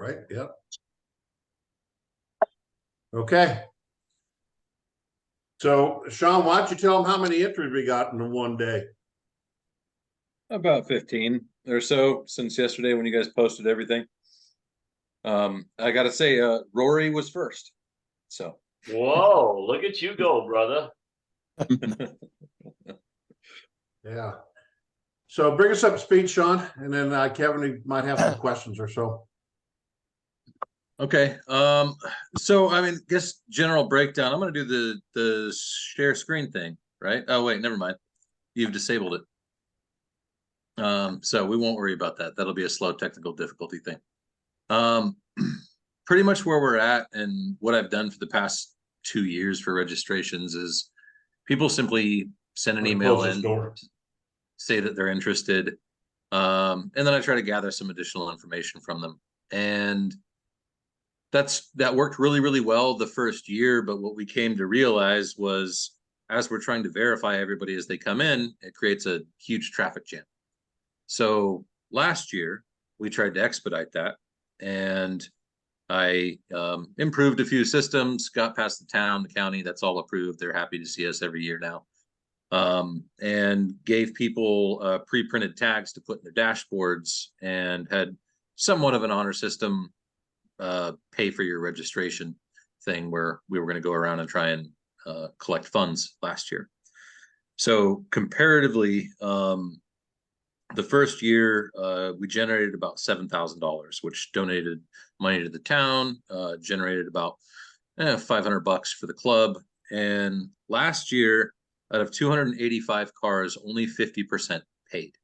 right? Yep. Okay. So Sean, why don't you tell them how many entries we got in one day? About 15 or so since yesterday when you guys posted everything. I gotta say, Rory was first. So Whoa, look at you go, brother. Yeah. So bring us up to speed, Sean, and then Kevin might have some questions or so. Okay. So I mean, guess general breakdown. I'm gonna do the share screen thing, right? Oh wait, never mind. You've disabled it. So we won't worry about that. That'll be a slow technical difficulty thing. Pretty much where we're at and what I've done for the past 2 years for registrations is people simply send an email in, say that they're interested, and then I try to gather some additional information from them. And that worked really, really well the first year. But what we came to realize was as we're trying to verify everybody as they come in, it creates a huge traffic jam. So last year we tried to expedite that, and I improved a few systems, got past the town, the county, that's all approved. They're happy to see us every year now. And gave people pre-printed tags to put in their dashboards and had somewhat of an honor system pay for your registration thing where we were going to go around and try and collect funds last year. So comparatively, the first year we generated about $7,000, which donated money to the town, generated about $500 for the club. And last year, out of 285 cars, only 50% paid.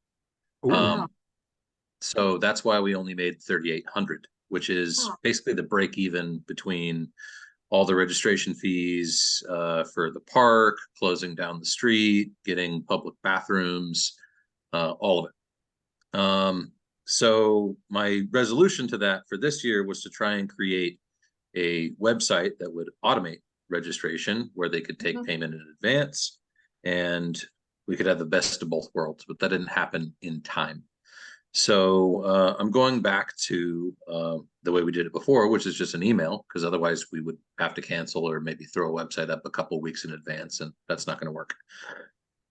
So that's why we only made 3,800, which is basically the break even between all the registration fees for the park, closing down the street, getting public bathrooms, all of it. So my resolution to that for this year was to try and create a website that would automate registration where they could take payment in advance and we could have the best of both worlds, but that didn't happen in time. So I'm going back to the way we did it before, which is just an email, because otherwise we would have to cancel or maybe throw a website up a couple of weeks in advance, and that's not going to work.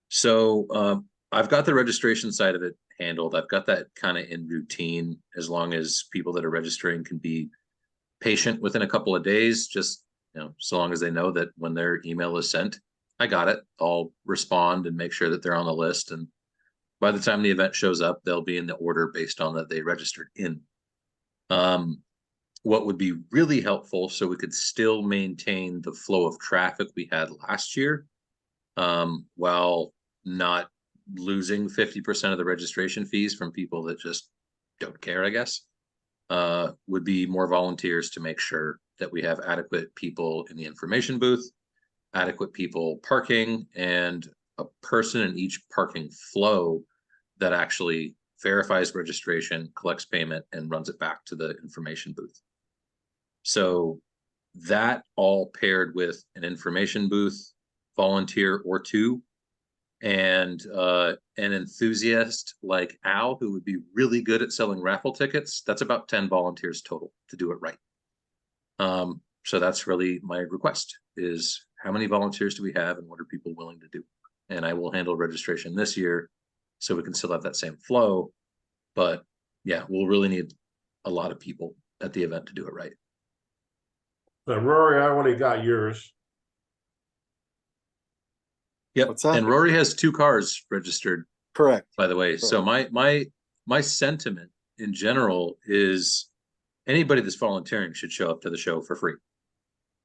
So I've got the registration side of it handled. I've got that kind of in routine, as long as people that are registering can be patient within a couple of days, just so long as they know that when their email is sent, I got it. I'll respond and make sure that they're on the list. And by the time the event shows up, they'll be in the order based on that they registered in. What would be really helpful so we could still maintain the flow of traffic we had last year, while not losing 50% of the registration fees from people that just don't care, I guess, would be more volunteers to make sure that we have adequate people in the information booth, adequate people parking, and a person in each parking flow that actually verifies registration, collects payment, and runs it back to the information booth. So that all paired with an information booth volunteer or two, and an enthusiast like Al, who would be really good at selling raffle tickets. That's about 10 volunteers total to do it right. So that's really my request, is how many volunteers do we have and what are people willing to do? And I will handle registration this year so we can still have that same flow. But yeah, we'll really need a lot of people at the event to do it right. So Rory, I already got yours. Yep. And Rory has 2 cars registered. Correct. By the way, correct. So my sentiment in general is anybody that's volunteering should show up to the show for free.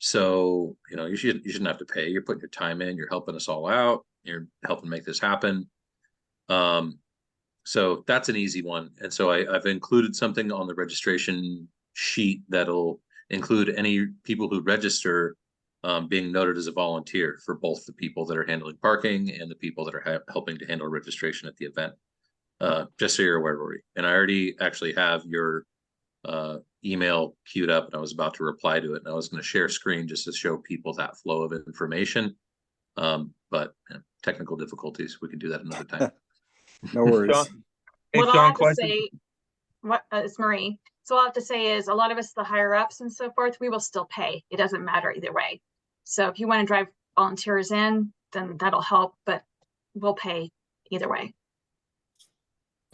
So you shouldn't have to pay. You're putting your time in. You're helping us all out. You're helping make this happen. So that's an easy one. And so I've included something on the registration sheet that'll include any people who register being noted as a volunteer for both the people that are handling parking and the people that are helping to handle registration at the event. Just so you're aware, Rory. And I already actually have your email queued up, and I was about to reply to it, and I was going to share screen just to show people that flow of information. But technical difficulties, we can do that another time. No worries. Hey, What I Sean, have to say, it's Marie. So all I have to say is a lot of us, the higher ups and so forth, we will still pay. It doesn't matter either way. So if you want to drive volunteers in, then that'll help, but we'll pay either way.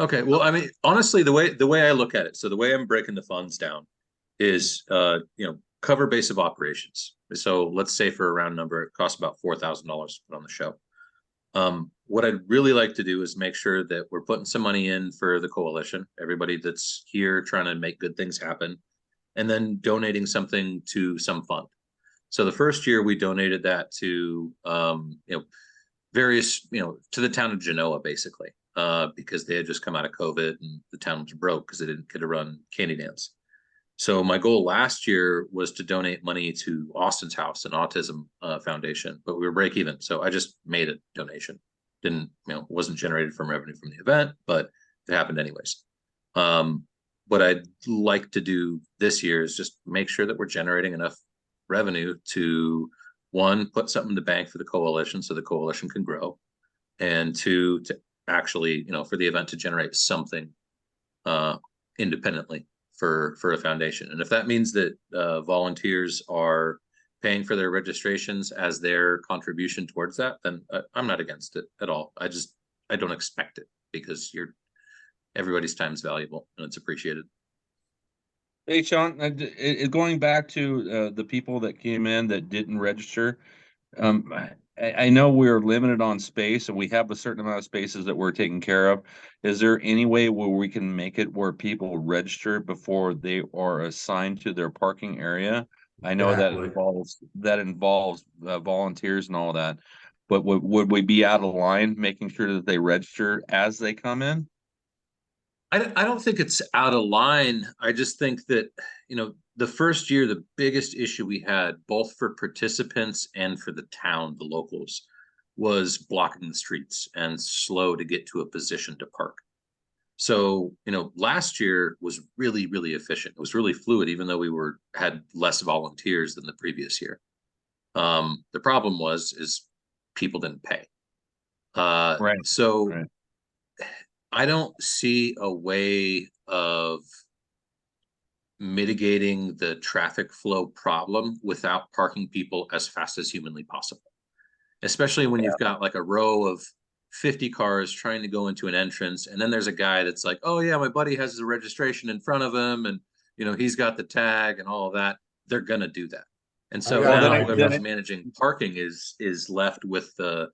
Okay, well, I mean, honestly, the way I look at it, so the way I'm breaking the funds down is cover base of operations. So let's say for a round number, it costs about $4,000 to put on the show. What I'd really like to do is make sure that we're putting some money in for the coalition, everybody that's here trying to make good things happen, and then donating something to some fund. So the first year we donated that to various, to the town of Genoa, basically, because they had just come out of COVID and the town was broke because they didn't get to run Candy Dance. So my goal last year was to donate money to Austin's House, an autism foundation, but we were break even. So I just made a donation. Wasn't generated from revenue from the event, but it happened anyways. What I'd like to do this year is just make sure that we're generating enough revenue to, one, put something in the bank for the coalition so the coalition can grow, and two, to actually, for the event to generate something independently for a foundation. And if that means that volunteers are paying for their registrations as their contribution towards that, then I'm not against it at all. I don't expect it, because everybody's time is valuable and it's appreciated. Hey, Sean, going back to the people that came in that didn't register, I know we're limited on space and we have a certain amount of spaces that we're taking care of. Is there any way where we can make it where people register before they are assigned to their parking area? I know Exactly. that involves volunteers and all that, but would we be out of line making sure that they register as they come in? I don't think it's out of line. I just think that, the first year, the biggest issue we had, both for participants and for the town, the locals, was blocking the streets and slow to get to a position to park. So, last year was really, really efficient. It was really fluid, even though we had less volunteers than the previous year. The problem is people didn't pay. Right. So Right. I don't see a way of mitigating the traffic flow problem without parking people as fast as humanly possible, especially when you've got like a row of 50 cars trying to go into an entrance, and then there's a guy that's like, oh yeah, my buddy has the registration in front of him, and he's got the tag and all of that. They're gonna do that. And so now whoever's managing parking is left with the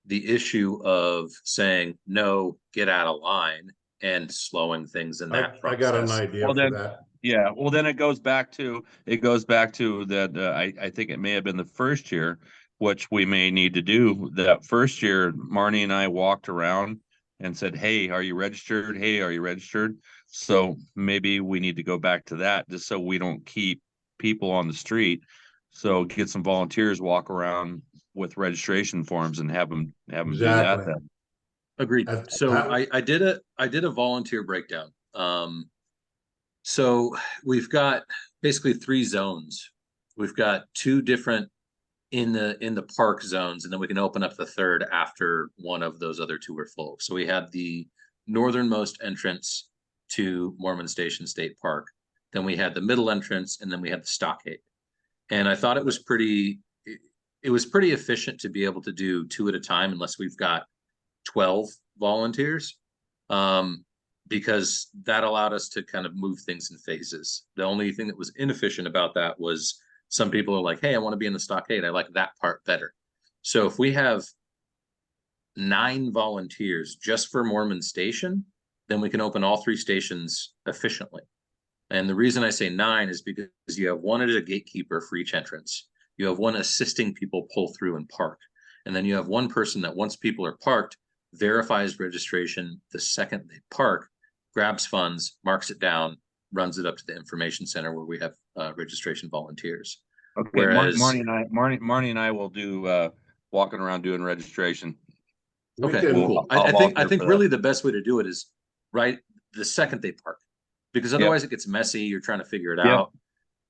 issue of saying, no, get out of line, and slowing things in that process. I got an idea for that. Yeah, well, then it goes back to that. I think it may have been the first year, which we may need to do. That first year, Marnie and I walked around and said, hey, are you registered? Hey, are you registered? So maybe we need to go back to that, just so we don't keep people on the street. So get some volunteers, walk around with registration forms and have them do that then. Agreed. So I did a volunteer breakdown. So we've got basically 3 zones. We've got 2 different in the park zones, and then we can open up the third after one of those other 2 are full. So we had the northernmost entrance to Mormon Station State Park. Then we had the middle entrance, and then we had the stockade. And I thought it was pretty efficient to be able to do 2 at a time, unless we've got 12 volunteers. Because that allowed us to kind of move things in phases. The only thing that was inefficient about that was some people are like, hey, I want to be in the stockade. I like that part better. So if we have 9 volunteers just for Mormon Station, then we can open all 3 stations efficiently. And the reason I say 9 is because you have one as a gatekeeper for each entrance. You have one assisting people pull through and park. And then you have one person that, once people are parked, verifies registration the second they park, grabs funds, marks it down, runs it up to the information center where we have registration volunteers. Okay, Whereas Marnie and I will do walking around doing registration. Okay, cool. I think really the best way to do it is right the second they park, because otherwise it gets messy. You're trying to figure it out.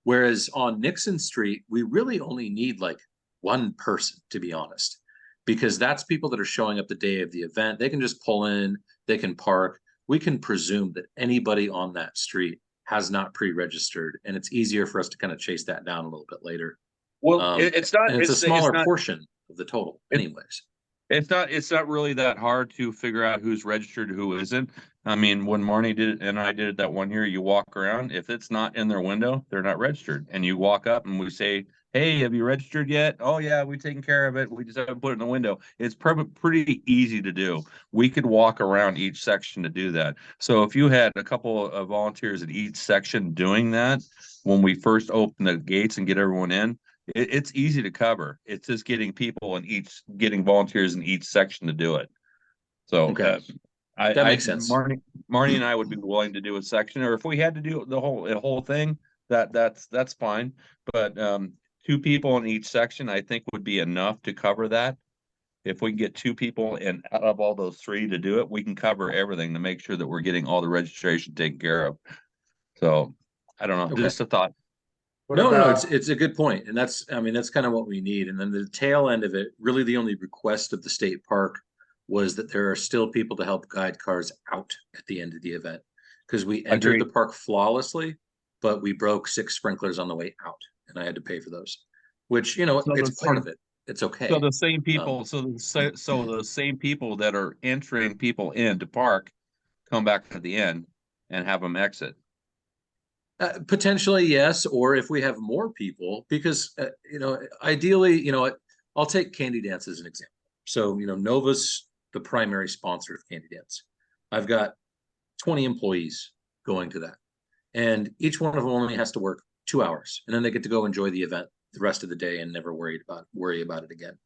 Whereas on Nixon Street, we really only need like 1 person, to be honest, because that's people that are showing up the day of the event. They can just pull in, they can park. we can presume that anybody on that street has not pre-registered, and it's easier for us to kind of chase that down a little bit later. Well, it's not, And it's a it's smaller not, portion of the total anyways. it's not really that hard to figure out who's registered, who isn't. I mean, when Marnie did it and I did it that one year, you walk around, if it's not in their window, they're not registered. And you walk up and we say, hey, have you registered yet? Oh yeah, we've taken care of it. We just haven't put it in the window. It's pretty easy to do. We could walk around each section to do that. So if you had a couple of volunteers at each section doing that, when we first open the gates and get everyone in, it's easy to cover. It's just getting volunteers in each section to do it. So Okay. That makes sense. Marnie and I would be willing to do a section, or if we had to do the whole thing, that's fine. But 2 people in each section, I think, would be enough to cover that. If we can get 2 people and out of all those 3 to do it, we can cover everything to make sure that we're getting all the registration taken care of. So I don't know, Okay. just a thought. No, it's a good point. And that's kind of what we need. And then the tail end of it, really the only request of the state park was that there are still people to help guide cars out at the end of the event. Because we entered Agreed. the park flawlessly, but we broke 6 sprinklers on the way out, and I had to pay for those, which, So it's the part same- of it. It's okay. So the same people, so the same people that are entering people into park come back at the end and have them exit. Potentially, yes. Or if we have more people, because, ideally, I'll take Candy Dance as an example. So, Nova's the primary sponsor of Candy Dance. I've got 20 employees going to that, and each one of them only has to work 2 hours, and then they get to go enjoy the event the rest of the day and never worry about it again.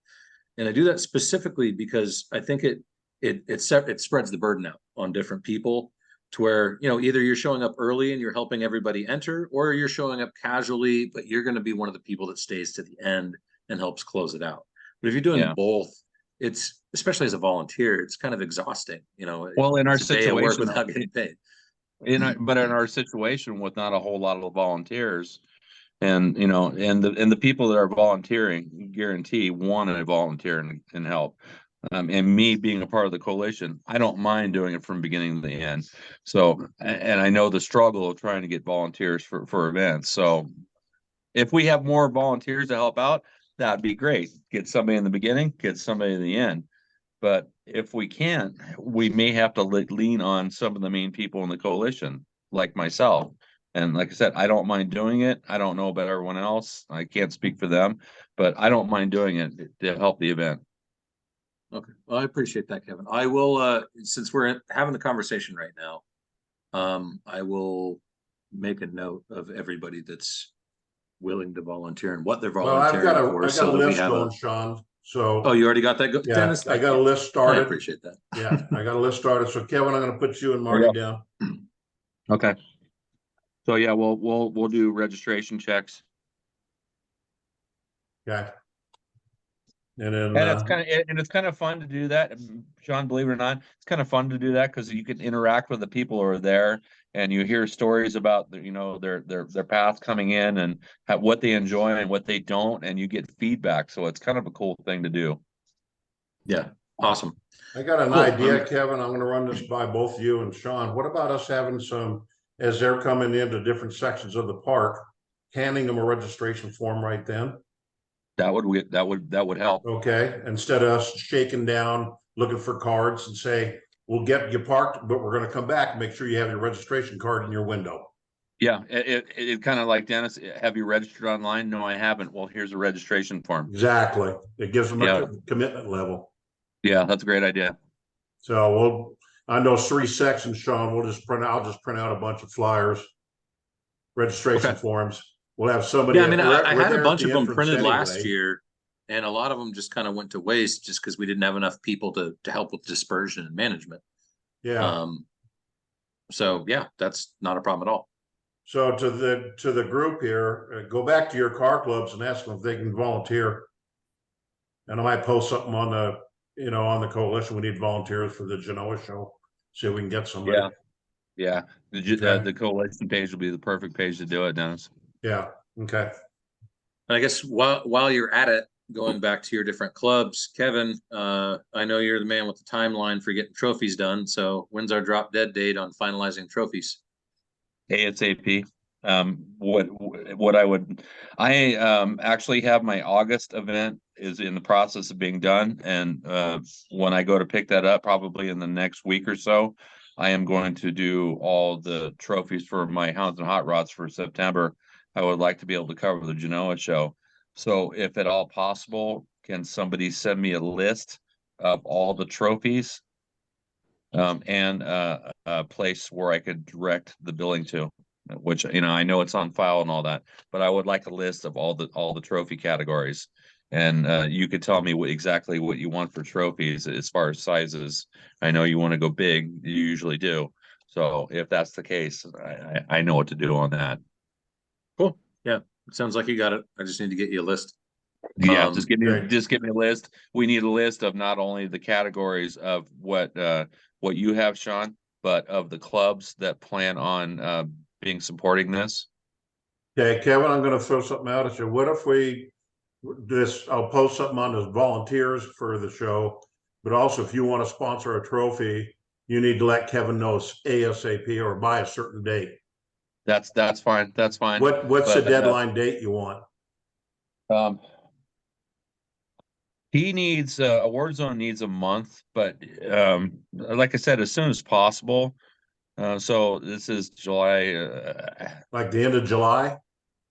And I do that specifically because I think it spreads the burden out on different people, to where, either you're showing up early and you're helping everybody enter, or you're showing up casually, but you're going to be one of the people that stays to the end and helps close it out. But if you're doing both, it's, especially as a volunteer, it's kind of exhausting. Well, in our it's a day of work situation, without getting paid. but in our situation with not a whole lot of volunteers, and the people that are volunteering, guarantee want to volunteer and help. And me being a part of the coalition, I don't mind doing it from beginning to the end. So, and I know the struggle of trying to get volunteers for events. So if we have more volunteers to help out, that'd be great. Get somebody in the beginning, get somebody in the end. But if we can't, we may have to lean on some of the main people in the coalition, like myself. And like I said, I don't mind doing it. I don't know about everyone else. I can't speak for them, but I don't mind doing it to help the event. Okay, well, I appreciate that, Kevin. I will, since we're having the conversation right now, I will make a note of everybody that's willing to volunteer and what they're Well, I've volunteering got for, a so that we list have going, Sean. So, Oh, you already got that? yeah, Dennis, I got a list I started. appreciate that. Yeah, I got a list started. So Kevin, I'm going to put you and Marty down. Okay. So yeah, we'll do registration checks. Okay. And then, And it's kind of fun to do that, Sean, believe it or not. It's kind of fun to do that because you can interact with the people who are there, and you hear stories about their path coming in and what they enjoy and what they don't, and you get feedback. So it's kind of a cool thing to do. Yeah, awesome. I got an Cool. idea, Kevin. I'm going to run this by both you and Sean. What about us having some, as they're coming into different sections of the park, handing them a registration form right then? That would help. Okay, instead of us shaking down, looking for cards and say, we'll get you parked, but we're going to come back and make sure you have your registration card in your window. Yeah, it kind of like, Dennis, have you registered online? No, I haven't. Well, here's a registration form. Exactly. It gives them Yeah. a commitment level. Yeah, that's a great idea. So on those 3 sections, Sean, I'll just print out a bunch of flyers, registration Okay. forms. We'll have somebody. Yeah, I mean, I we're had there a at bunch the of them entrance printed last anyway. year, and a lot of them just kind of went to waste just because we didn't have enough people to help with dispersion and management. Yeah. So yeah, that's not a problem at all. So to the group here, go back to your car clubs and ask them if they can volunteer. And I might post something on the coalition. We need volunteers for the Genoa show. See if we can get somebody. Yeah. Okay. The coalition page will be the perfect page to do it, Dennis. Yeah. Okay. And I guess while you're at it, going back to your different clubs, Kevin, I know you're the man with the timeline for getting trophies done. So when's our drop dead date on finalizing trophies? ASAP. I actually have my August event is in the process of being done. And when I go to pick that up, probably in the next week or so, I am going to do all the trophies for my Hounds and Hot Rods for September. I would like to be able to cover the Genoa show. So if at all possible, can somebody send me a list of all the trophies and a place where I could direct the billing to? Which, I know it's on file and all that, but I would like a list of all the trophy categories. And you could tell me exactly what you want for trophies as far as sizes. I know you want to go big, you usually do. So if that's the case, I know what to do on that. Cool. Yeah, it sounds like you got it. I just need to get you a list. Yeah, Um, just give great. me a list. We need a list of not only the categories of what you have, Sean, but of the clubs that plan on being supporting this. Okay, Kevin, I'm gonna throw something out at you. What if I'll post something on as volunteers for the show, but also if you want to sponsor a trophy, you need to let Kevin know ASAP or by a certain date. That's fine. That's fine. What's the But, deadline date you want? He needs a Warzone needs a month, but like I said, as soon as possible. So this is July. Like the end of July?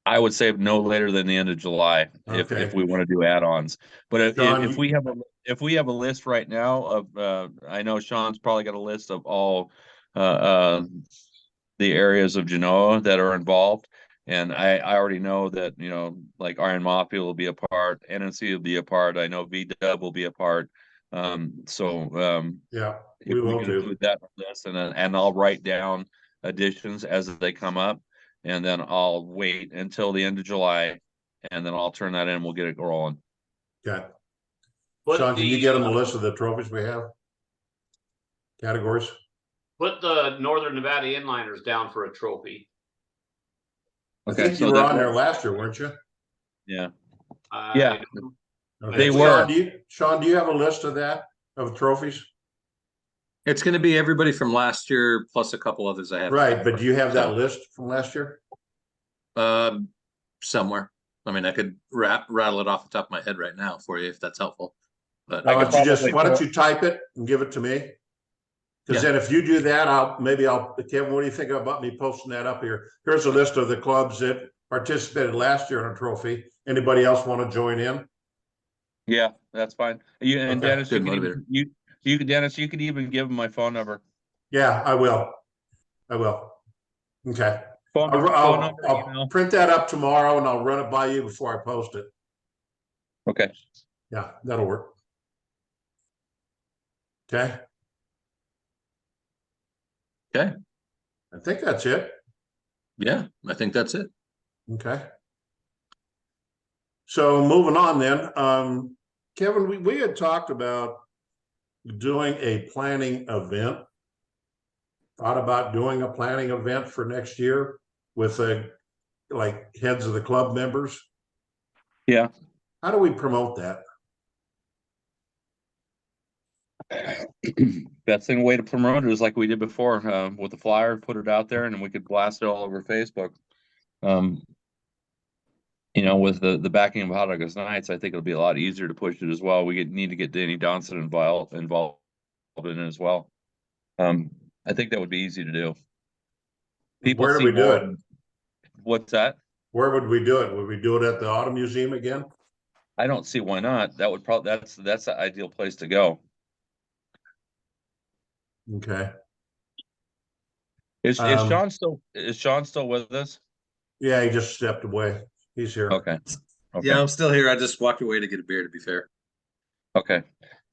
I would say no later than the end of July if Okay. we want to do add-ons. But Sean, if we have a list right now of I know Sean's probably got a list of all the areas of Genoa that are involved. And I already know that, like Iron Mafia will be a part, NNC will be a part. I know VW will be a part. Yeah, If we we will can do. include that on this, and I'll write down additions as they come up, and then I'll wait until the end of July, and then I'll turn that in. We'll get it rolling. Okay. Put Sean, can you the, get them a list of the trophies we have? Categories? Put the Northern Nevada Inliners down for a trophy. I think you were on there last year, weren't you? Yeah. Yeah. Okay. They Sean, were. Sean, do you have a list of that, of trophies? it's going to be everybody from last year plus a couple others I have. Right, but do you have that So- list from last year? Somewhere. I mean, I could rattle it off the top of my head right now for you if that's helpful. But Why don't you type it and give it to me? Because Yeah. then if you do that, Kevin, what do you think about me posting that up here? Here's a list of the clubs that participated last year in a trophy. Anybody else want to join in? Yeah, that's fine. You and Okay. Dennis, Good you motivator. can Dennis, you could even give him my phone number. Yeah, I will. Okay. Phone I'll number, email. print that up tomorrow and I'll run it by you before I post it. Okay. Yeah, that'll work. Okay. Okay. I think that's it. Yeah, I think that's it. Okay. So moving on then, Kevin, we had talked about doing a planning event. Thought about doing a planning event for next year with like heads of the club members. Yeah. How do we promote that? Best thing way to promote it is like we did before, with the flyer, put it out there, and we could blast it all over Facebook. With the backing of Hot August Nights, I think it'll be a lot easier to push it as well. We need to get Danny Johnson involved in it as well. I think that would be easy to do. People Where do see we do more. it? What's that? Where would we do it? Would we do it at the Auto Museum again? I don't see why not. That would probably that's the ideal place to go. Okay. Is Sean still with us? Yeah, he just stepped away. He's here. Okay. Yeah, I'm still here. I just walked away to get a beer, to be fair. Okay.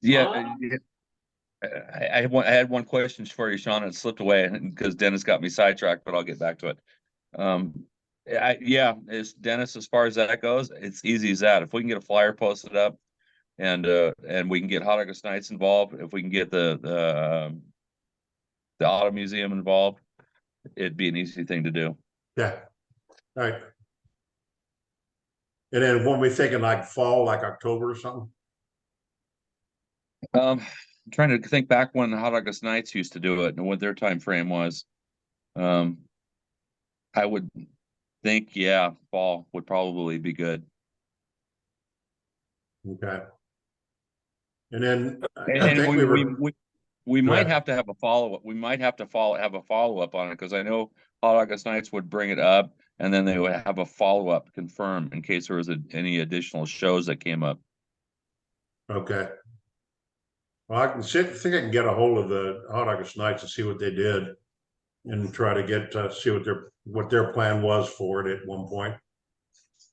Yeah. I had one question for you, Sean, and it slipped away because Dennis got me sidetracked, but I'll get back to it. It's Dennis, as far as that goes, it's easy as that. If we can get a flyer posted up and we can get Hot August Nights involved, if we can get the Auto Museum involved, it'd be an easy thing to do. Yeah. All right. And then when we thinking like fall, like October or something? I'm trying to think back when Hot August Nights used to do it and what their time frame was. I would think, yeah, fall would probably be good. Okay. And then I And think we Go might ahead. have to have a follow-up. We might have to have a follow-up on it because I know Hot August Nights would bring it up and then they would have a follow-up confirmed in case there was any additional shows that came up. Okay. Well, think I can get a hold of the Hot August Nights and see what they did, and try to get see what their plan was for it at one point.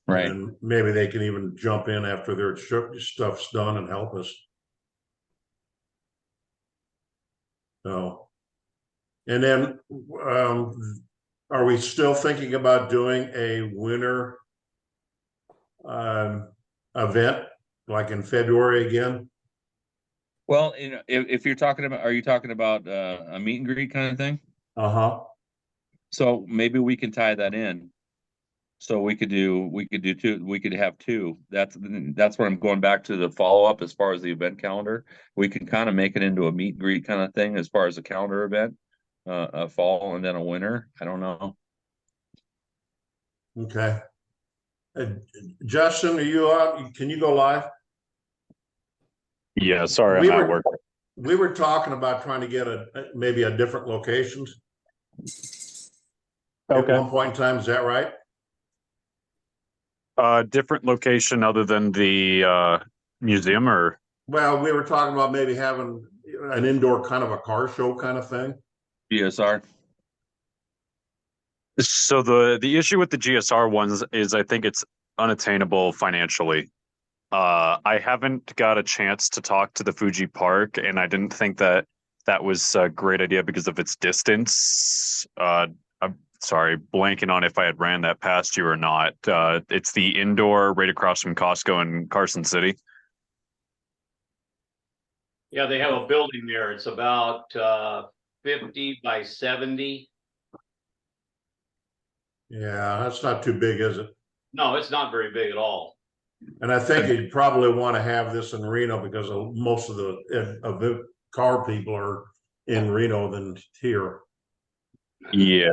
Right. And maybe they can even jump in after their stuff's done and help us. So, and then are we still thinking about doing a winter event like in February again? Well, you know, if you're talking about, are you talking about a meet and greet kind of thing? Uh-huh. So maybe we can tie that in. So we could do two, we could have two. That's what I'm going back to the follow-up as far as the event calendar. We can kind of make it into a meet and greet kind of thing as far as a calendar event, a fall and then a winter. I don't know. Okay. Justin, are you on? Can you go live? Yeah, sorry, We I'm at were- work. We were talking about trying to get maybe a different locations at Okay. one point in time. Is that right? Different location other than the museum, or Well, we were talking about maybe having an indoor kind of a car show kind of thing. GSR. so the issue with the GSR ones is I think it's unattainable financially. I haven't got a chance to talk to the Fuji Park, and I didn't think that was a great idea because of its distance. I'm sorry, blanking on if I had ran that past you or not. It's the indoor right across from Costco in Carson City. Yeah, they have a building there. It's about 50 by 70. Yeah, that's not too big, is it? No, it's not very big at all. And I think you'd probably want to have this in Reno because most of the car people are in Reno than here. Yeah.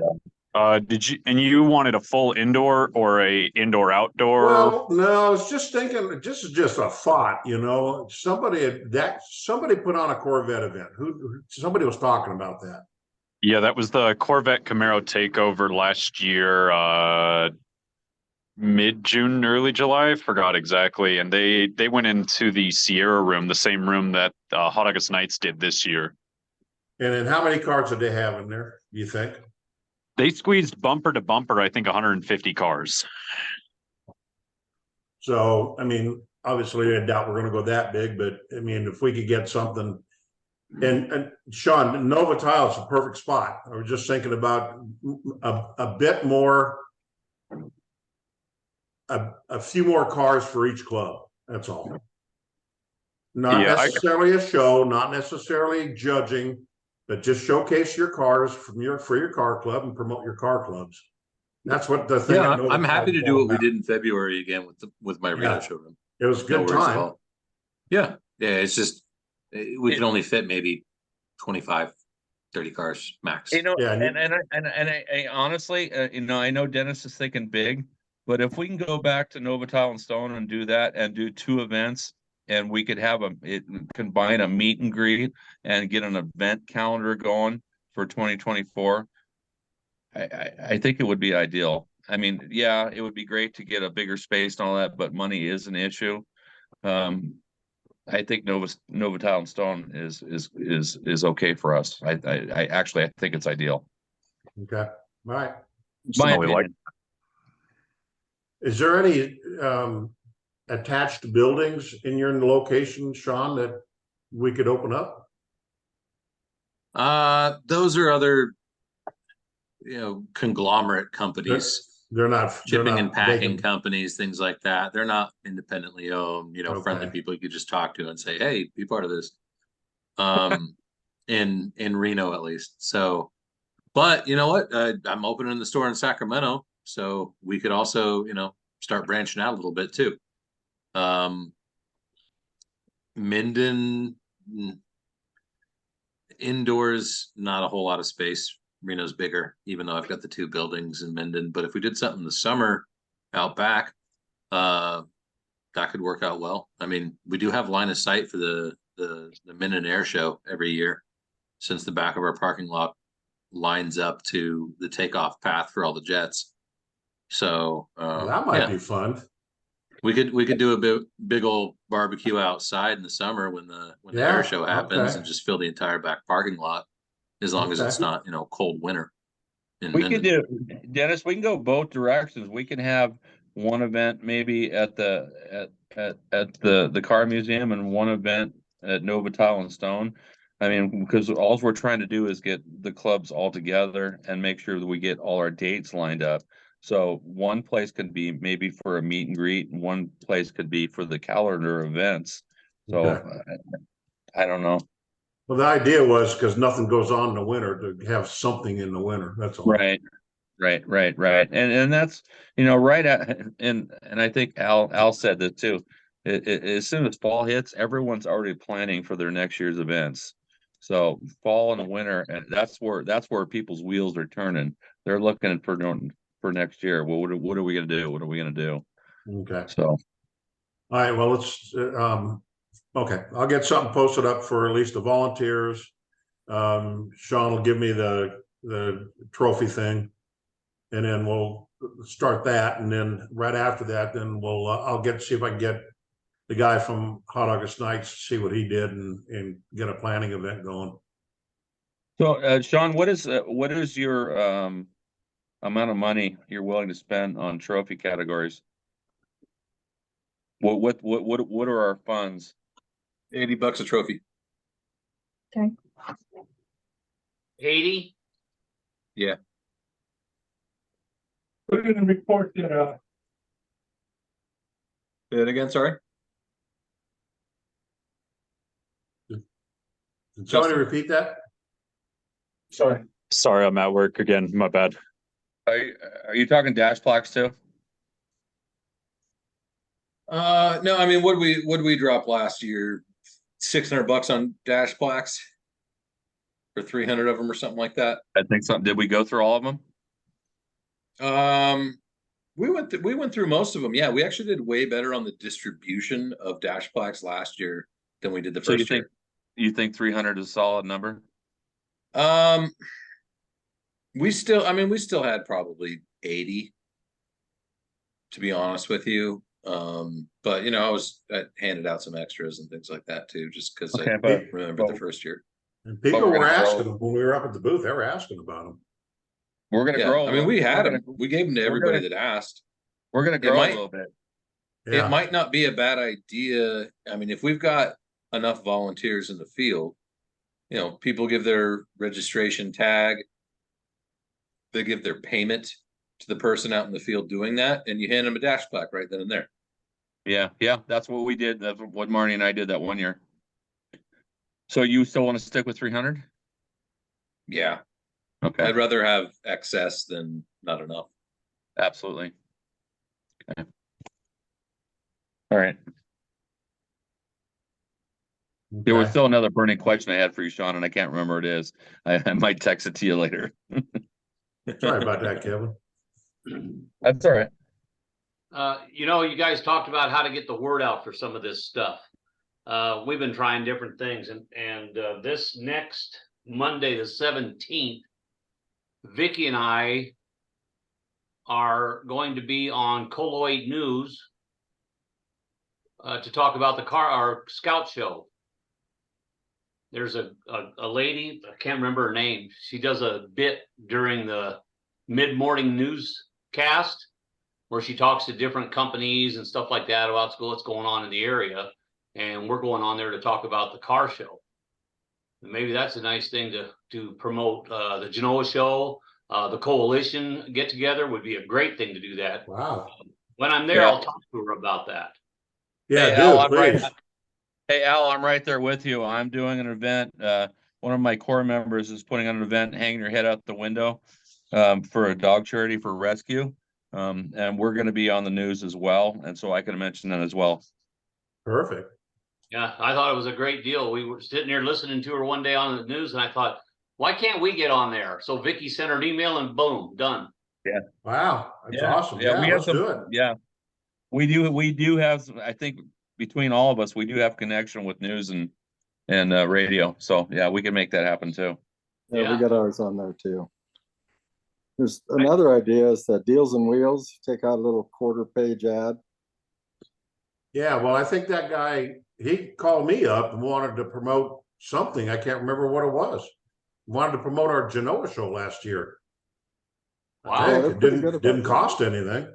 Did you wanted a full indoor or a indoor outdoor? Well, no, I was just thinking, this is just a thought, somebody put on a Corvette event. Somebody was talking about that. Yeah, that was the Corvette Camaro takeover last year, mid-June, early July. I forgot exactly. And they went into the Sierra room, the same room that Hot August Nights did this year. And then how many cars did they have in there, do you think? They squeezed bumper to bumper, I think 150 cars. So, I mean, obviously I doubt we're going to go that big, but I mean, if we could get something. And Sean, Nova Tile is a perfect spot. I was just thinking about a bit more, a few more cars for each club. That's all. Not Yeah, necessarily a show, not necessarily judging, but just showcase your cars for your car club and promote your car clubs. That's what the thing. Yeah, at Nova I'm happy to Tile is do all what we about. did in February again with my Reno Yeah. showroom. It was a good No worries at time. all. Yeah, it's just we can only fit maybe 25, 30 cars max. You know, Yeah, and I honestly, I know Dennis is thinking big, but if we can go back to Nova Tile and Stone and do that and do two events, and we could have combine a meet and greet and get an event calendar going for 2024. I think it would be ideal. I mean, yeah, it would be great to get a bigger space and all that, but money is an issue. I think Nova Tile and Stone is okay for us. I think it's ideal. Okay. All right. My Personally, like, opinion. Is there any attached buildings in your location, Sean, that we could open up? Those are other conglomerate companies. They're not Shipping and packing vacant. companies, things like that. They're not independently owned, friendly Okay. people you could just talk to and say, hey, be part of this. In Reno at least. So, but you know what? I'm opening the store in Sacramento, so we could also, start branching out a little bit too. Minden indoors, not a whole lot of space. Reno's bigger, even though I've got the 2 buildings in Minden. But if we did something in the summer out back, that could work out well. I mean, we do have line of sight for the Minden Air Show every year, since the back of our parking lot lines up to the takeoff path for all the jets. So That might be fun. we could do a big old barbecue outside in the summer when the air show happens, okay. and just fill the entire back parking lot, as long as it's Okay. not, cold winter. We could do, Dennis, we can go both directions. We can have one event maybe at the car museum and one event at Nova Tile and Stone. I mean, because all we're trying to do is get the clubs all together and make sure that we get all our dates lined up. So one place could be maybe for a meet and greet, and one place could be for the calendar events. So Okay. I don't know. Well, the idea was, because nothing goes on in the winter, to have something in the winter. That's all. Right. And that's, right at, and I think Al said that too. As soon as fall hits, everyone's already planning for their next year's events. So fall and winter, and that's where people's wheels are turning. They're looking for next year. Well, what are we gonna do? What are we gonna do? Okay. So, All right. Well, let's, okay. I'll get something posted up for at least the volunteers. Sean will give me the trophy thing, and then we'll start that. And then right after that, then I'll see if I can get the guy from Hot August Nights, see what he did, and get a planning event going. so Sean, what is your amount of money you're willing to spend on trophy categories? What are our funds? $80 a trophy. 80? Yeah. Put it in the report that, Say it again, sorry. Did somebody repeat that? Sorry, I'm at work again. My bad. Are you talking dash plaques too? No, I mean, what did we drop last year? $600 on dash plaques, or 300 of them, or something like that. I think so. Did we go through all of them? We went through most of them. Yeah, we actually did way better on the distribution of dash plaques last year than we did the first year. You think 300 is a solid number? We still had probably 80, to be honest with you. But I handed out some extras and things like that too, just because I remember the first year. And people were asking them when we were up at the booth. They were asking about them. We're gonna grow. I mean, we had them. We gave them to everybody that asked. We're gonna grow a little bit. It might not be a bad idea. I mean, if we've got enough volunteers in the field, people give their registration tag, they give their payment to the person out in the field doing that, and you hand them a dash plaque right then and there. Yeah, that's what we did. That's what Marnie and I did that one year. So you still want to stick with 300? Yeah. Okay. I'd rather have excess than not enough. Absolutely. Okay. All right. There was still another burning question I had for you, Sean, and I can't remember what it is. I might text it to you later. Sorry about that, Kevin. That's all right. You guys talked about how to get the word out for some of this stuff. We've been trying different things, and this next Monday, the 17th, Vicky and I are going to be on Colloid News to talk about our scout show. There's a lady, I can't remember her name. She does a bit during the mid-morning newscast where she talks to different companies and stuff like that about what's going on in the area. And we're going on there to talk about the car show. And maybe that's a nice thing to promote the Genoa show. The coalition get together would be a great thing to do that. Wow. When I'm there, I'll talk to her about that. Yeah, Hey, Al, please. Hey, Al, I'm right there with you. I'm doing an event. One of my core members is putting on an event, hanging your head out the window, for a dog charity for rescue. And we're gonna be on the news as well, and so I can mention that as well. Perfect. Yeah, I thought it was a great deal. We were sitting there listening to her one day on the news and I thought, why can't we get on there? So Vicky sent her an email and boom, done. Wow, that's Yeah, awesome. yeah, Yeah, we have let's do it. Yeah, we do have, I think between all of us, we do have connection with news and radio. So yeah, we can make that happen too. Yeah, Yeah. we got ours on there too. There's another idea is that Deals and Wheels, take out a little quarter-page ad. Yeah, well, I think that guy, he called me up and wanted to promote something. I can't remember what it was. Wanted to promote our Genoa show last year. Wow. I think They're it pretty good about didn't that. cost anything.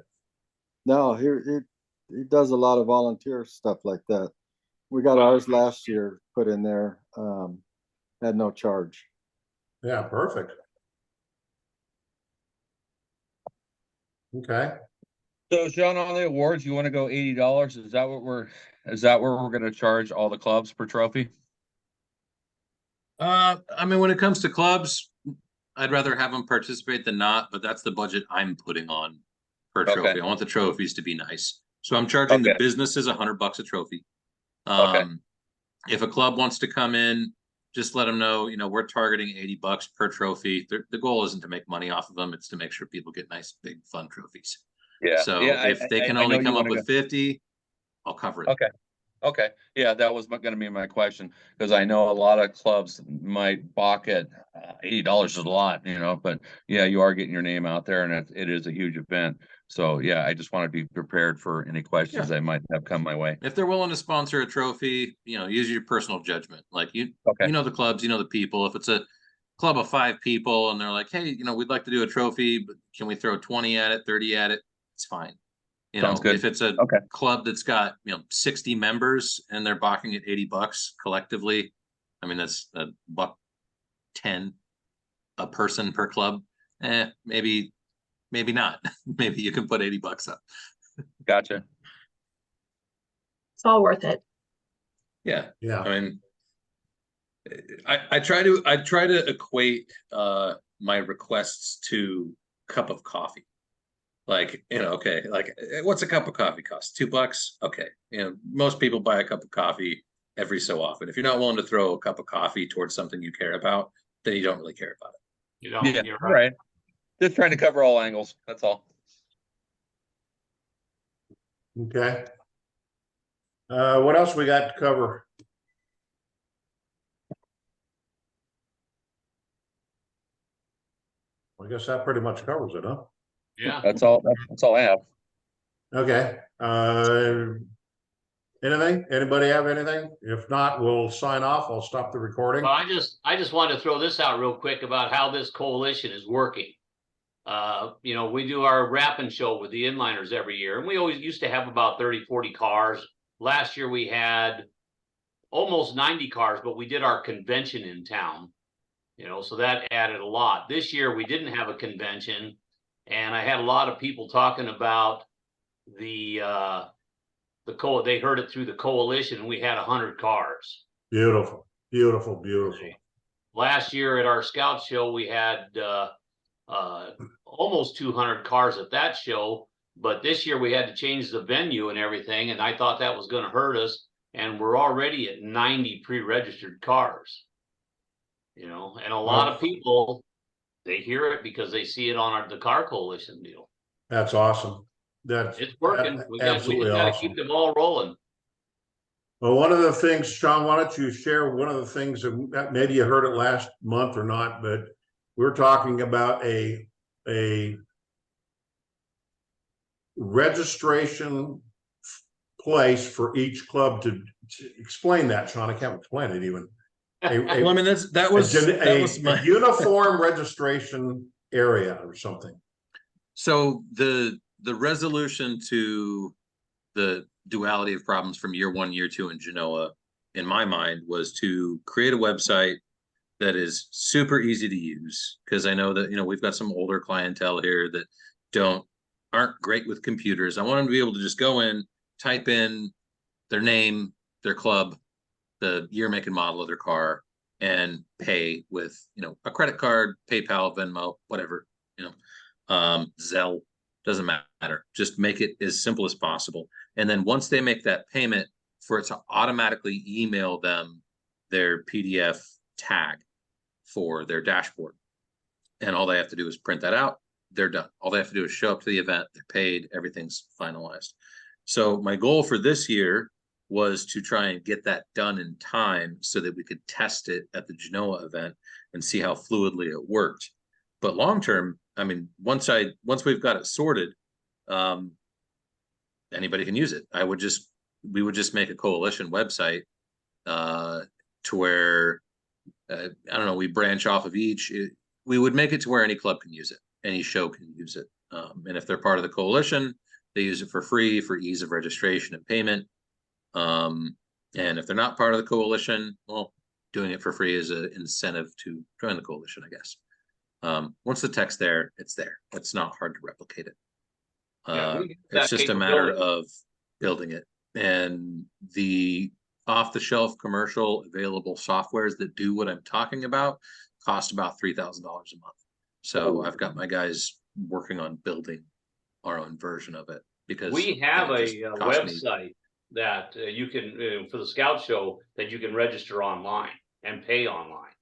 No, he does a lot of volunteer stuff like that. We got ours last year put in there, had no charge. Yeah, perfect. Okay. So Sean, on the awards, you want to go $80? Is that where we're gonna charge all the clubs per trophy? I mean, when it comes to clubs, I'd rather have them participate than not, but that's the budget I'm putting on per Okay. trophy. I want the trophies to be nice. So I'm charging the Okay. businesses $100 a trophy. Okay. If a club wants to come in, just let them know, we're targeting $80 per trophy. The goal isn't to make money off of them. It's to make sure people get nice, big, fun trophies. Yeah. So yeah, if they can I know only you come up wanna with 50, I'll cover it. Okay. Okay, yeah, that was gonna be my question, because I know a lot of clubs might balk at $80 is a lot, but yeah, you are getting your name out there and it is a huge event. So yeah, I just want to be prepared for any questions that might have come my way. If they're willing to sponsor a trophy, use your personal judgment. Like Okay. the clubs, the people. If it's a club of 5 people and they're like, hey, we'd like to do a trophy, but can we throw 20 at it, 30 at it? It's fine. Sounds good. If it's a Okay. club that's got, 60 members and they're balking at $80 collectively, I mean, that's $110 a person per club. Maybe not. Maybe you can put $80 up. Gotcha. It's all worth it. Yeah. Yeah. I mean, I try to equate my requests to cup of coffee. Like, okay, like what's a cup of coffee cost? $2? Okay. Most people buy a cup of coffee every so often. If you're not willing to throw a cup of coffee towards something you care about, then you don't really care about it. Yeah, You're all right. Just trying to cover all angles. That's all. Okay. What else we got to cover? I guess that pretty much covers it, huh? Yeah. That's all I have. Okay. Anything? Anybody have anything? If not, we'll sign off. I'll stop the recording. Well, I just wanted to throw this out real quick about how this coalition is working. We do our rapping show with the inliners every year, and we always used to have about 30, 40 cars. Last year we had almost 90 cars, but we did our convention in town, so that added a lot. This year we didn't have a convention, and I had a lot of people talking about they heard it through the coalition, and we had 100 cars. Beautiful, beautiful, beautiful. Last year at our scout show, we had almost 200 cars at that show, but this year we had to change the venue and everything, and I thought that was going to hurt us, and we're already at 90 pre-registered cars. And a lot of people, they hear it because they see it on the car coalition deal. That's awesome. It's working. We just absolutely got to awesome. keep the ball rolling. Well, one of the things, Sean, why don't you share one of the things that maybe you heard it last month or not, but we're talking about a registration place for each club to explain that, Sean. I can't explain it even. Well, I mean, that was my a uniform registration area or something. So the resolution to the duality of problems from year 1, year 2 in Genoa, in my mind, was to create a website that is super easy to use, because I know that we've got some older clientele here that aren't great with computers. I want them to be able to just go in, type in their name, their club, the year, make, and model of their car, and pay with a credit card, PayPal, Venmo, whatever, Zelle. doesn't matter. Just make it as simple as possible. And then once they make that payment, for it to automatically email them their PDF tag for their dashboard. And all they have to do is print that out. They're done. All they have to do is show up to the event. They're paid. Everything's finalized. So my goal for this year was to try and get that done in time so that we could test it at the Genoa event and see how fluidly it worked. But long term, I mean, once we've got it sorted, anybody can use it. We would just make a coalition website to where I don't know, we branch off of each. We would make it to where any club can use it, any show can use it, and if they're part of the coalition, they use it for free for ease of registration and payment. And if they're not part of the coalition, well, doing it for free is an incentive to join the coalition, I guess. Once the tech's there, it's there. It's not hard to replicate it. It's just a matter of building it. And the off-the-shelf commercial available softwares that do what I'm talking about cost about $3,000 a month. So I've got my guys working on building our own version of it, because we have a website that you can for the Scout Show that you can register online and pay online,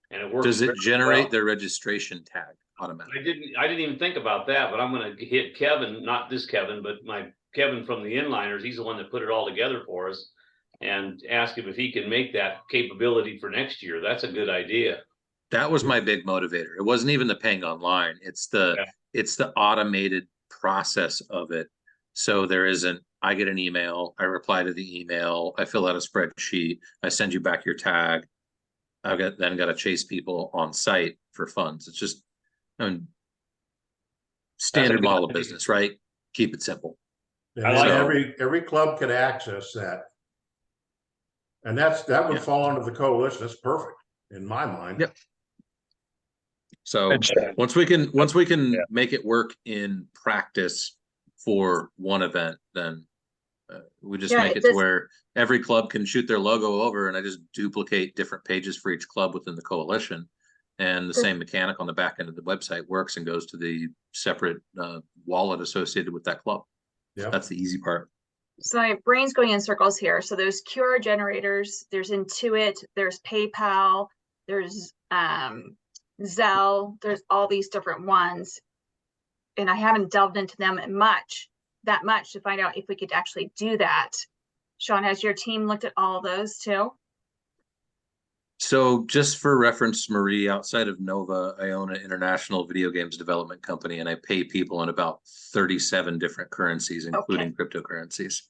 and it works. Does it generate their registration tag automatically? I didn't even think about that, but I'm going to hit Kevin, not this Kevin, but my Kevin from the Inliners. He's the one that put it all together for us, and ask him if he can make that capability for next year. That's a good idea. That was my big motivator. It wasn't even the paying online. It's the automated process of it. So there isn't, I get an email, I reply to the email, I fill out a spreadsheet, I send you back your tag. I've then got to chase people on site for funds. It's just, I mean, standard model of business, right? Keep it simple. And every club can access that. And that would fall under the coalition. That's perfect in my mind. Yep. So once we can make it work in practice for one event, then we just make it to where every club can shoot their logo over, and I just duplicate different pages for each club within the coalition, and the same mechanic on the back end of the website works and goes to the separate wallet associated with that club. Yeah, that's the easy part. So my brain's going in circles here. So there's QR generators, there's Intuit, there's PayPal, there's Zelle, there's all these different ones. And I haven't delved into them that much to find out if we could actually do that. Sean, has your team looked at all of those too? So just for reference, Marie, outside of Nova, I own an international video games development company, and I pay people in about 37 different currencies, including cryptocurrencies.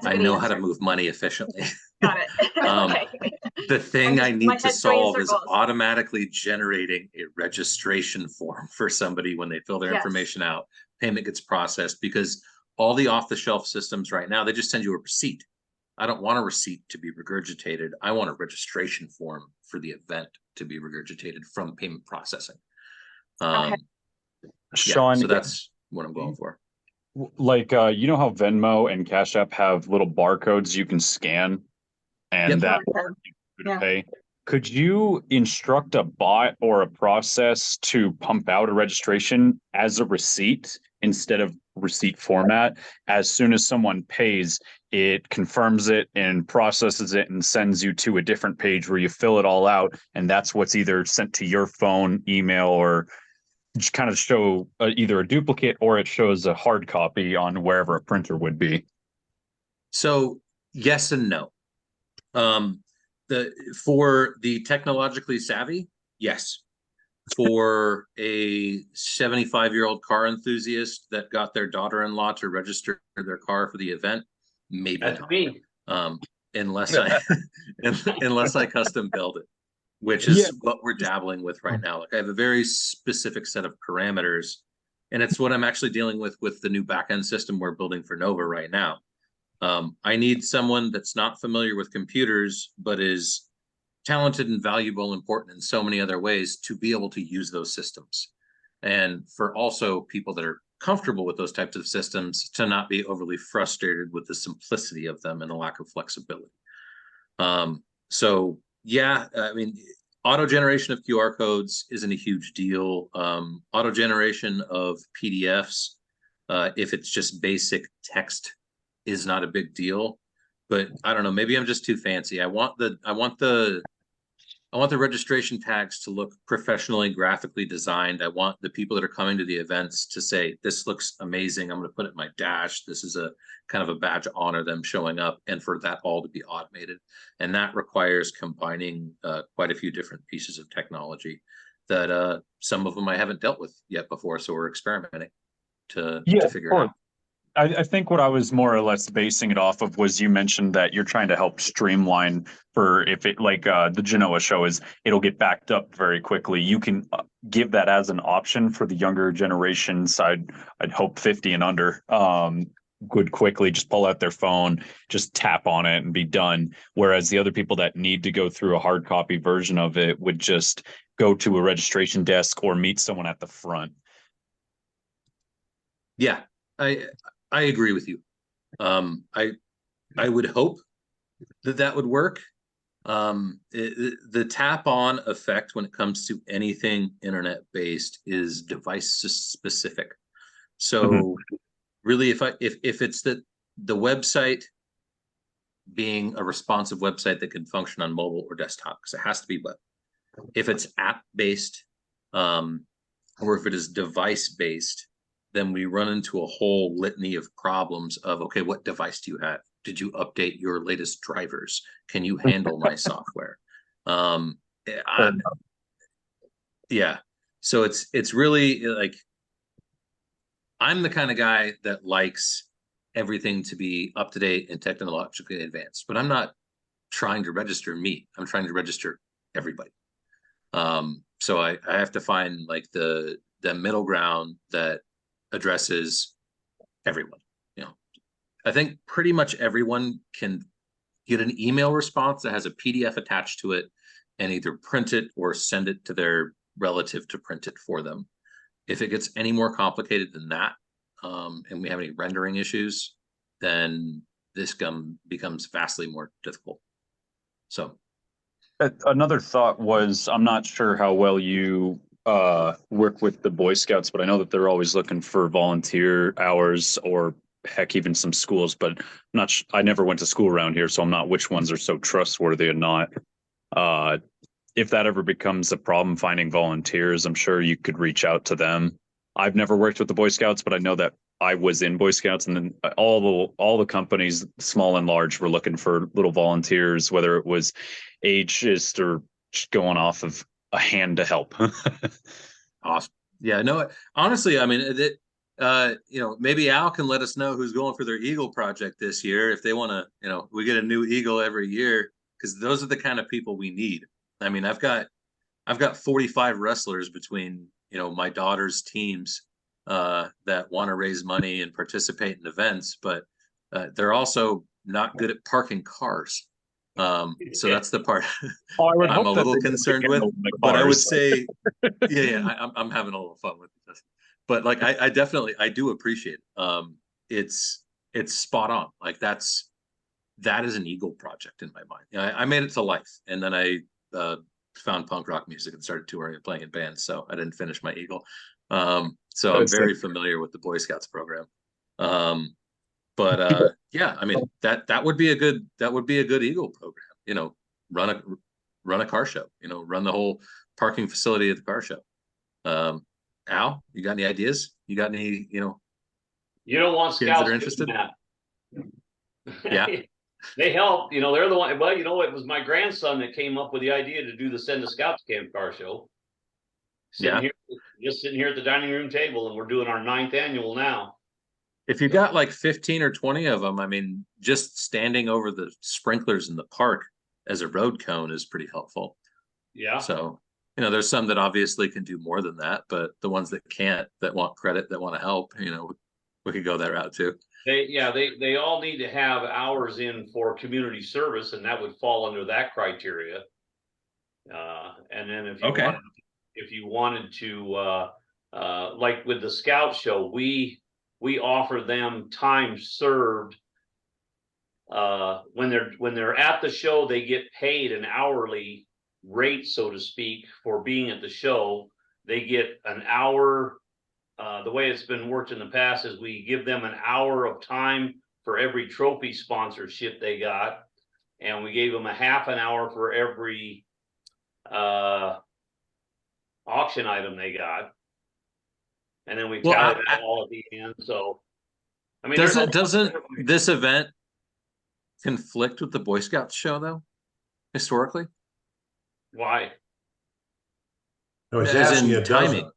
I know how to move money efficiently. Got it. The thing I need to solve is automatically generating a registration form for somebody when they fill their information out. Payment gets processed, because all the off-the-shelf systems right now, they just send you a receipt. I don't want a receipt to be regurgitated. I want a registration form for the event to be regurgitated from payment processing. Sean, so that's what I'm going for. Like, you know how Venmo and Cash App have little barcodes you can scan, and that will pay. Could you instruct a bot or a process to pump out a registration as a receipt instead of receipt format? As soon as someone pays, it confirms it and processes it and sends you to a different page where you fill it all out, and that's what's either sent to your phone, email, or just kind of show either a duplicate, or it shows a hard copy on wherever a printer would be. So yes and no. For the technologically savvy, yes. For a 75-year-old car enthusiast that got their daughter-in-law to register their car for the event, maybe that's not. Me. Unless I custom build it, which is what we're dabbling with right now. Like, I have a very specific set of parameters, and it's what I'm actually dealing with the new backend system we're building for Nova right now. I need someone that's not familiar with computers, but is talented and valuable, important in so many other ways, to be able to use those systems. And for also people that are comfortable with those types of systems to not be overly frustrated with the simplicity of them and the lack of flexibility. So yeah, I mean, auto generation of QR codes isn't a huge deal. Auto generation of PDFs If it's just basic text is not a big deal, but I don't know, maybe I'm just too fancy. I want the registration tags to look professionally graphically designed. I want the people that are coming to the events to say, this looks amazing. I'm going to put it in my dash. This is a kind of a badge of honor, them showing up, and for that all to be automated. And that requires combining quite a few different pieces of technology that some of them I haven't dealt with yet before. So we're experimenting to figure it out. I think what I was more or less basing it off of was you mentioned that you're trying to help streamline for if it like the Genoa show is it'll get backed up very quickly. You can give that as an option for the younger generations. I'd hope 50 and under could quickly just pull out their phone, just tap on it and be done. Whereas the other people that need to go through a hard copy version of it would just go to a registration desk or meet someone at the front. Yeah, I agree with you. I would hope that would work. The tap on effect when it comes to anything internet based is device specific. So really, if it's the website being a responsive website that can function on mobile or desktop, because it has to be web. If it's app based, or if it is device based, then we run into a whole litany of problems of, okay, what device do you have? Did you update your latest drivers? Can you handle my software? Yeah. So it's really like, I'm the kind of guy that likes everything to be up to date and technologically advanced, but I'm not trying to register me. I'm trying to register everybody. So I have to find like the middle ground that addresses everyone. You know, I think pretty much everyone can get an email response that has a PDF attached to it and either print it or send it to their relative to print it for them. If it gets any more complicated than that, and we have any rendering issues, then this becomes vastly more difficult. So another thought was, I'm not sure how well you work with the Boy Scouts, but I know that they're always looking for volunteer hours or heck, even some schools, but I'm not, I never went to school around here, so I'm not which ones are so trustworthy or not. If that ever becomes a problem finding volunteers, I'm sure you could reach out to them. I've never worked with the Boy Scouts, but I know that I was in Boy Scouts, and then all the companies, small and large, were looking for little volunteers, whether it was ageist or just going off of a hand to help. awesome. Yeah, no, honestly, I mean, you know, maybe Al can let us know who's going for their Eagle project this year. If they want to, you know, we get a new Eagle every year, because those are the kind of people we need. I mean, I've got 45 wrestlers between, you know, my daughter's teams that want to raise money and participate in events, but they're also not good at parking cars. So that's the part I'm a little concerned with, but I would say, I'm having a little fun with this, but like, I definitely, I do appreciate it. It's spot on. Like that is an Eagle project in my mind. You know, I made it to life, and then I found punk rock music and started touring and playing in bands. So I didn't finish my Eagle. So I'm very familiar with the Boy Scouts program. But yeah, I mean, that would be a good Eagle program, you know, run a car show, you know, run the whole parking facility at the car show. Al, you got any ideas? You got any, you know, you don't want kids scouts that are interested? Yeah. They help, you know, they're the one. Well, you know, it was my grandson that came up with the idea to do the Send the Scouts Camp car show. Sitting here at the dining room table, and we're doing our 9th annual now. If you got like 15 or 20 of them, I mean, just standing over the sprinklers in the park as a road cone is pretty helpful. Yeah. So, you know, there's some that obviously can do more than that, but the ones that can't, that want credit, that want to help, you know, we could go that route too. They all need to have hours in for community service, and that would fall under that criteria. And then if you wanted to, like with the Scout Show, we offer them time served. When they're at the show, they get paid an hourly rate, so to speak, for being at the show. They get an hour the way it's been worked in the past is we give them an hour of time for every trophy sponsorship they got. And we gave them a half an hour for every auction item they got. And then we Well, tallied that all at the end, so. I mean, doesn't this event conflict with the Boy Scouts show though, historically? Why? I was As asking in you, does it? timing.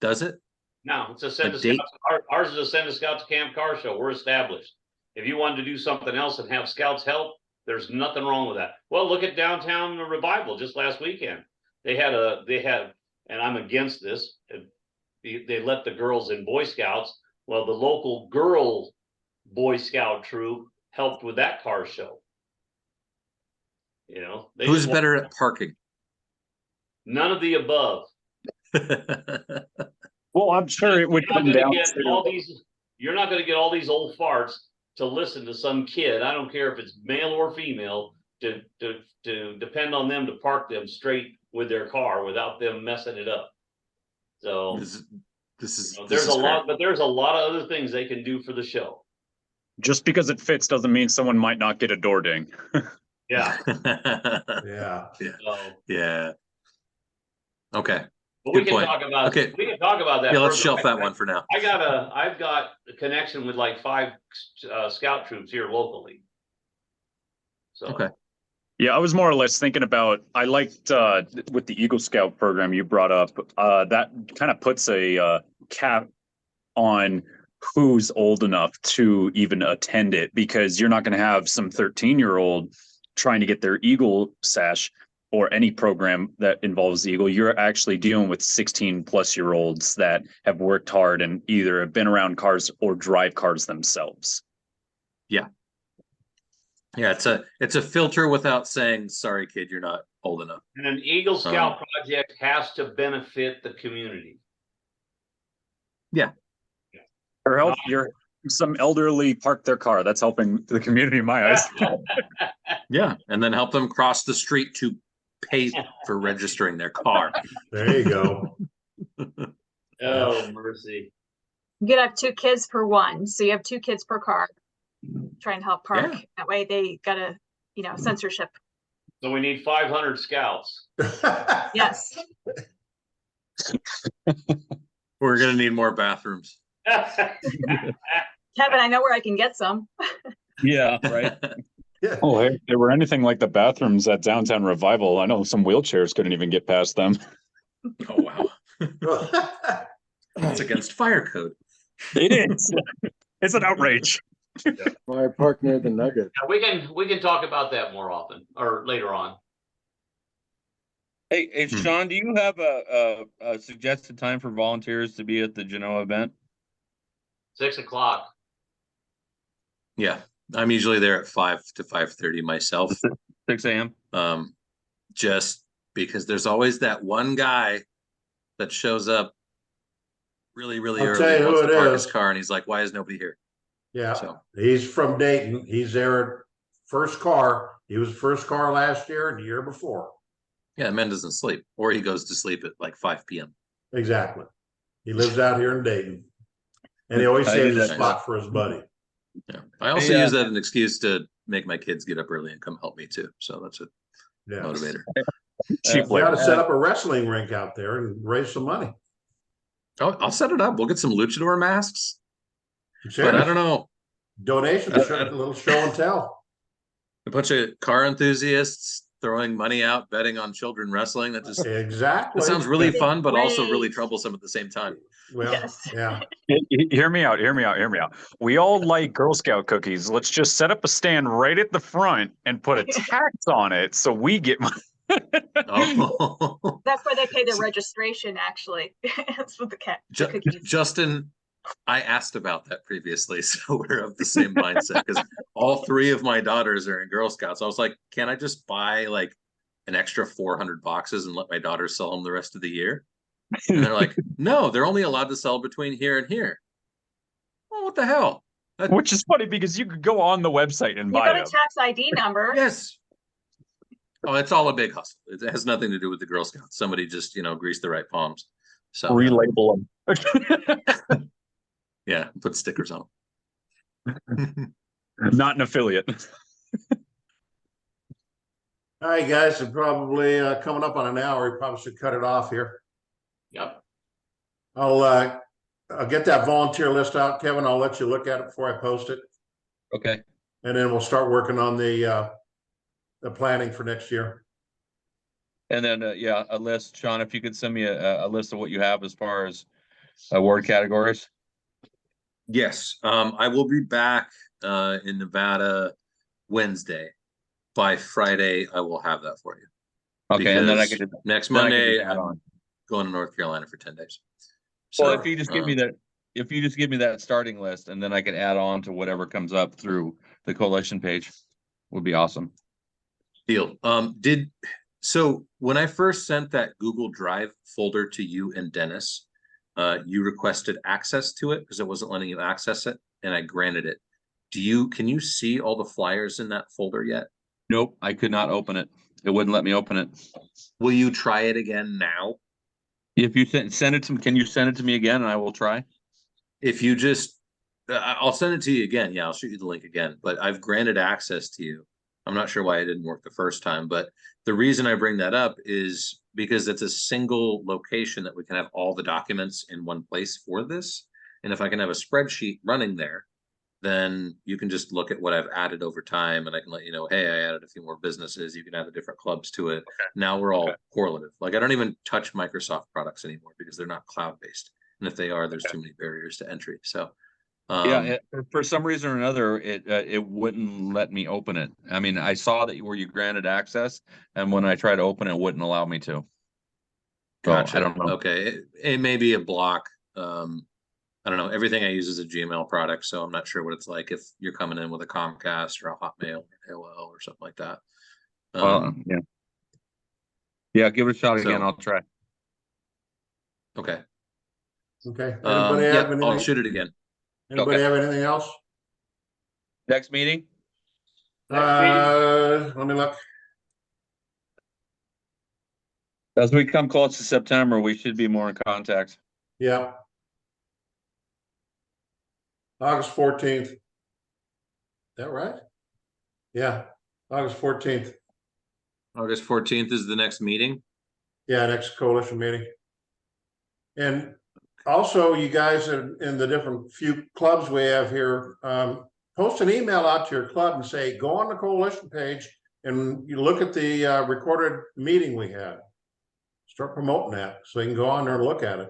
Does it? No, it's a Send a date? Scouts, ours is a Send a Scouts Camp Car Show, we're established. If you wanted to do something else and have scouts help, there's nothing wrong with that. Well, look at Downtown Revival just last weekend. They had, and I'm against this, they let the girls in Boy Scouts. Well, the local girl Boy Scout troop helped with that car show. You know, Who's better at parking? None of the above. Well, I'm sure it would You're not come gonna down get to. all these, you're not gonna get all these old farts to listen to some kid. I don't care if it's male or female, to depend on them to park them straight with their car without them messing it up. So This is there's a lot, but there's a lot of other things they can do for the show. Just because it fits doesn't mean someone might not get a door ding. Yeah. Yeah. So, Yeah. Okay. but we Good can point. talk about, Okay. we can talk about that. Yeah, let's further. shelf that one for now. I've got a connection with like 5 scout troops here locally. So. Okay. Yeah, I was more or less thinking about, I liked with the Eagle Scout program you brought up, that kind of puts a cap on who's old enough to even attend it, because you're not going to have some 13-year-old trying to get their Eagle sash or any program that involves Eagle. You're actually dealing with 16-plus-year-olds that have worked hard and either have been around cars or drive cars themselves. Yeah. Yeah, it's a filter without saying, sorry, kid, you're not old enough. And an Eagle Scout project has to benefit the community. Yeah. Or help some elderly park their car. That's helping the community in my eyes. Yeah. And then help them cross the street to pay for registering their car. There you go. Oh, mercy. You could have 2 kids per one, so you have 2 kids per car. Try and help park. Yeah. That way they gotta, censorship. So we need 500 scouts. Yes. We're going to need more bathrooms. Kevin, I know where I can get some. Yeah, right. Yeah. Oh, hey, if they were anything like the bathrooms at Downtown Revival, I know some wheelchairs couldn't even get past them. Oh, wow. That's against fire code. It is. It's an outrage. Why park near the Nugget? We can talk about that more often or later on. Hey, Sean, do you have a suggested time for volunteers to be at the Genoa event? 6 o'clock. Yeah. I'm usually there at 5 to 5:30 myself. 6 a.m. Just because there's always that one guy that shows up really, really I'll early. tell you Wants who to it park is. his car, and he's like, "Why is nobody here?" Yeah, So he's from Dayton. He's there first car. He was first car last year and the year before. yeah, the man doesn't sleep, or he goes to sleep at like 5 p.m. Exactly. He lives out here in Dayton. And he always I saves do a that. spot for his buddy. Yeah. I also Yeah. use that as an excuse to make my kids get up early and come help me too. So that's a Yeah. motivator. Cheap We ought to labor. set up a wrestling rink out there and raise some money. Oh, I'll set it up. We'll get some luchador masks, but I Seriously. don't know. Donation, a little show and tell. A bunch of car enthusiasts throwing money out, betting on children wrestling. That just Exactly. that sounds really fun, but also really Great. troublesome at the same time. Well, Yes. yeah. Hear me out. We all like Girl Scout cookies. Let's just set up a stand right at the front and put a tax on it so we get money. Oh. That's where they pay their registration, actually. That's what the cookies. Justin, I asked about that previously, so we're of the same mindset because all 3 of my daughters are in Girl Scouts. I was like, can I just buy like an extra 400 boxes and let my daughters sell them the rest of the year? And they're like, no, they're only allowed to sell between here and here. Well, what the hell? Which is funny because you could go on the website and You buy got a them. tax ID number. Yes. Oh, it's all a big hustle. It has nothing to do with the Girl Scouts. Somebody just, greased the right palms. So Relabel them. yeah, put stickers on them. Not an affiliate. All right, guys, we're probably coming up on an hour. We probably should cut it off here. Yep. I'll get that volunteer list out, Kevin. I'll let you look at it before I post it, Okay. and then we'll start working on the planning for next year. And then, yeah, a list, Sean, if you could send me a list of what you have as far as award categories. Yes, I will be back in Nevada Wednesday. By Friday, I will have that for you. Okay, and then I Because could next then I could Monday, just add I'm on. going to North Carolina for 10 days. Well, So, if you just give me that, if you just give me that starting list, and then I can add on to whatever comes up through the coalition page, would be awesome. deal. So when I first sent that Google Drive folder to you and Dennis, you requested access to it because it wasn't letting you access it, and I granted it. Can you see all the flyers in that folder yet? Nope, I could not open it. It wouldn't let me open it. Will you try it again now? If you send it to me, can you send it to me again, and I will try? If you just, I'll send it to you again. Yeah, I'll shoot you the link again, but I've granted access to you. I'm not sure why it didn't work the first time, but the reason I bring that up is because it's a single location that we can have all the documents in one place for this. And if I can have a spreadsheet running there, then you can just look at what I've added over time, and I can let you know, hey, I added a few more businesses. You can add the different clubs to it. Now we're all correlative. Like I don't even touch Microsoft products anymore because they're not cloud-based. And if they are, there's too many barriers to entry. So Yeah, for some reason or another, it wouldn't let me open it. I mean, I saw that you granted access, and when I tried to open it, wouldn't allow me to. So, gotcha. I don't know. Okay. It may be a block. I don't know. Everything I use is a Gmail product, so I'm not sure what it's like if you're coming in with a Comcast or a Hotmail or AOL or something like that. Yeah. Yeah, give it a shot so- again. I'll try. Okay. Okay. Anybody Yeah, have I'll anything? shoot it again. Anybody Okay. have anything else? Next meeting? Let me look. As we come close to September, we should be more in contact. Yeah. August 14th. Is that right? Yeah, August 14th. August 14th is the next meeting. Yeah, next coalition meeting. And also, you guys in the different few clubs we have here, post an email out to your club and say, go on the coalition page and you look at the recorded meeting we had. Start promoting that so you can go on there and look at it.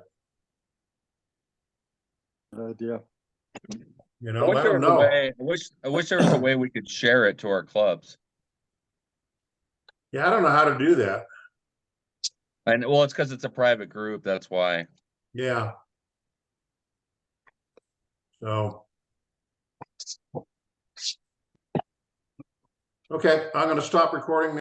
Good idea. You know, let them know. I wish there was a way we could share it to our clubs. Yeah, I don't know how to do that. And well, it's because it's a private group. That's why. Yeah. So. Okay, I'm going to stop recording.